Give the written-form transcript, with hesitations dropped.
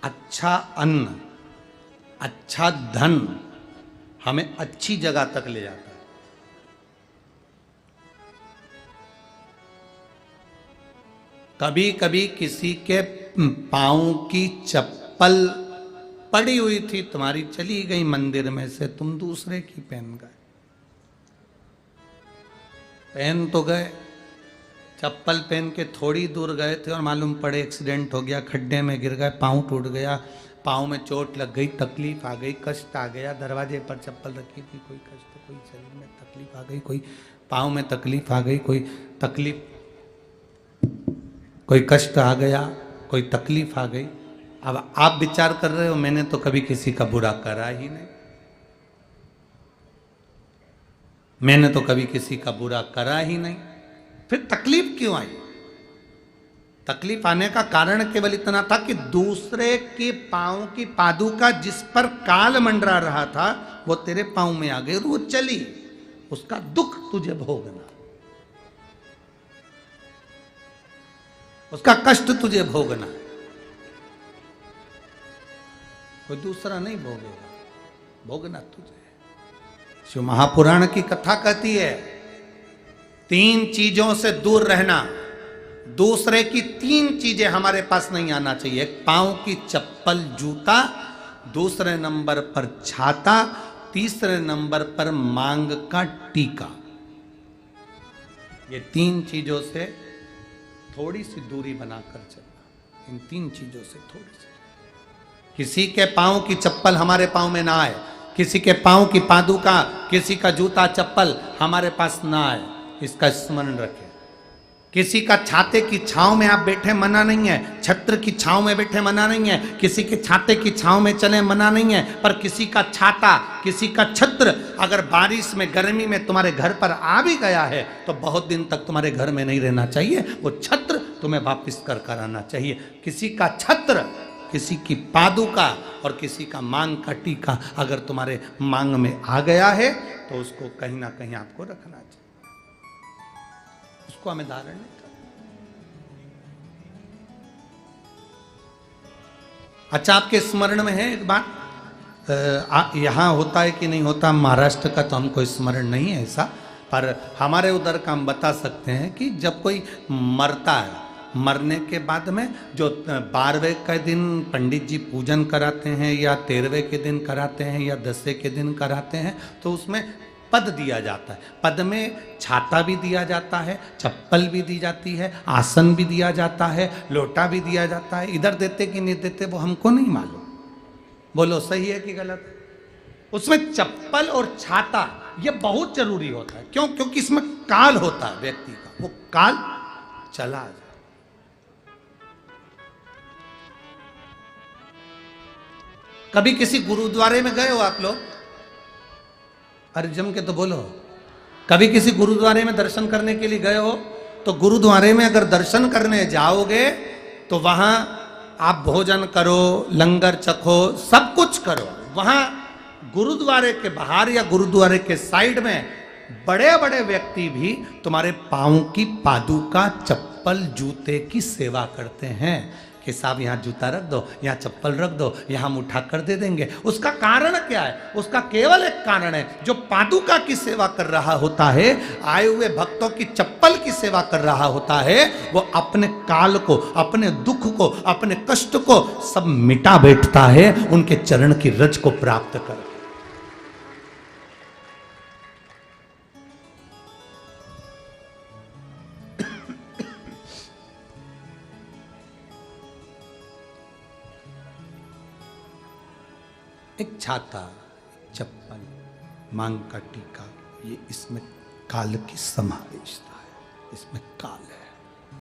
अच्छा अन्न, अच्छा धन हमें अच्छी जगह तक ले जाता है। कभी कभी किसी के पांव की चप्पल पड़ी हुई थी, तुम्हारी चली गई मंदिर में से, तुम दूसरे की पहन गए। पहन तो गए, चप्पल पहन के थोड़ी दूर गए थे और मालूम पड़े एक्सीडेंट हो गया, खड्डे में गिर गए, पांव टूट गया, पांव में चोट लग गई, तकलीफ आ गई, कष्ट आ गया। दरवाजे पर चप्पल रखी थी, कोई कष्ट, कोई शरीर में तकलीफ आ गई, कोई पांव में तकलीफ आ गई, कोई तकलीफ, कोई कष्ट आ गया, कोई तकलीफ आ गई। अब आप विचार कर रहे हो मैंने तो कभी किसी का बुरा करा ही नहीं, मैंने तो कभी किसी का बुरा करा ही नहीं, फिर तकलीफ क्यों आई? तकलीफ आने का कारण केवल इतना था कि दूसरे के पांव की पादुका जिस पर काल मंडरा रहा था वो तेरे पांव में आ गई और वो चली, उसका दुख तुझे भोगना, उसका कष्ट तुझे भोगना, कोई दूसरा नहीं भोगेगा, भोगना तुझे। शिव महापुराण की कथा कहती है 3 चीजों से दूर रहना, दूसरे की 3 चीजें हमारे पास नहीं आना चाहिए। पांव की चप्पल जूता, दूसरे नंबर पर छाता, तीसरे नंबर पर मांग का टीका। ये 3 चीजों से थोड़ी सी दूरी बनाकर चलना, इन 3 चीजों से थोड़ी सी। किसी के पांव की चप्पल हमारे पांव में ना आए, किसी के पांव की पादुका, किसी का जूता चप्पल हमारे पास ना आए, इसका स्मरण रखें। किसी का छाते की छांव में आप बैठे मना नहीं है, छत्र की छांव में बैठे मना नहीं है, किसी के छाते की छांव में चले मना नहीं है, पर किसी का छाता, किसी का छत्र अगर बारिश में गर्मी में तुम्हारे घर पर आ भी गया है तो बहुत दिन तक तुम्हारे घर में नहीं रहना चाहिए, वो छत्र तुम्हें वापस कर आना चाहिए। किसी का छत्र, किसी की पादुका और किसी का मांग का टीका अगर तुम्हारे मांग में आ गया है तो उसको कहीं ना कहीं आपको रखना चाहिए, उसको हमें धारण नहीं करना। अच्छा, आपके स्मरण में है एक बात, यहां होता है कि नहीं होता महाराष्ट्र का तो हमको स्मरण नहीं है ऐसा, पर हमारे उधर का हम बता सकते हैं कि जब कोई मरता है, मरने के बाद में जो 12वें के दिन पंडित जी पूजन कराते हैं या 13वें के दिन कराते हैं या 10वें के दिन कराते हैं तो उसमें पद दिया जाता है। पद में छाता भी दिया जाता है, चप्पल भी दी जाती है, आसन भी दिया जाता है, लोटा भी दिया जाता है। इधर देते कि नहीं देते वो हमको नहीं मालूम, बोलो सही है कि गलत? उसमें चप्पल और छाता ये बहुत जरूरी होता है। क्यों? क्योंकि इसमें काल होता है व्यक्ति का, वो काल चला जाए। कभी किसी गुरुद्वारे में गए हो आप लोग? अरे जम के तो बोलो। कभी किसी गुरुद्वारे में दर्शन करने के लिए गए हो? तो गुरुद्वारे में अगर दर्शन करने जाओगे तो वहां आप भोजन करो, लंगर चखो, सब कुछ करो। वहां गुरुद्वारे के बाहर या गुरुद्वारे के साइड में बड़े बड़े व्यक्ति भी तुम्हारे पांव की पादुका, चप्पल, जूते की सेवा करते हैं कि साहब यहाँ जूता रख दो, यहाँ चप्पल रख दो, यहाँ हम उठा कर दे देंगे। उसका कारण क्या है? उसका केवल एक कारण है, जो पादुका की सेवा कर रहा होता है, आए हुए भक्तों की चप्पल की सेवा कर रहा होता है, वो अपने काल को, अपने दुख को, अपने कष्ट को सब मिटा बैठता है उनके चरण की रज को प्राप्त कर। एक छाता, चप्पल, मांग का टीका, ये इसमें काल की समावेशता है, इसमें काल है।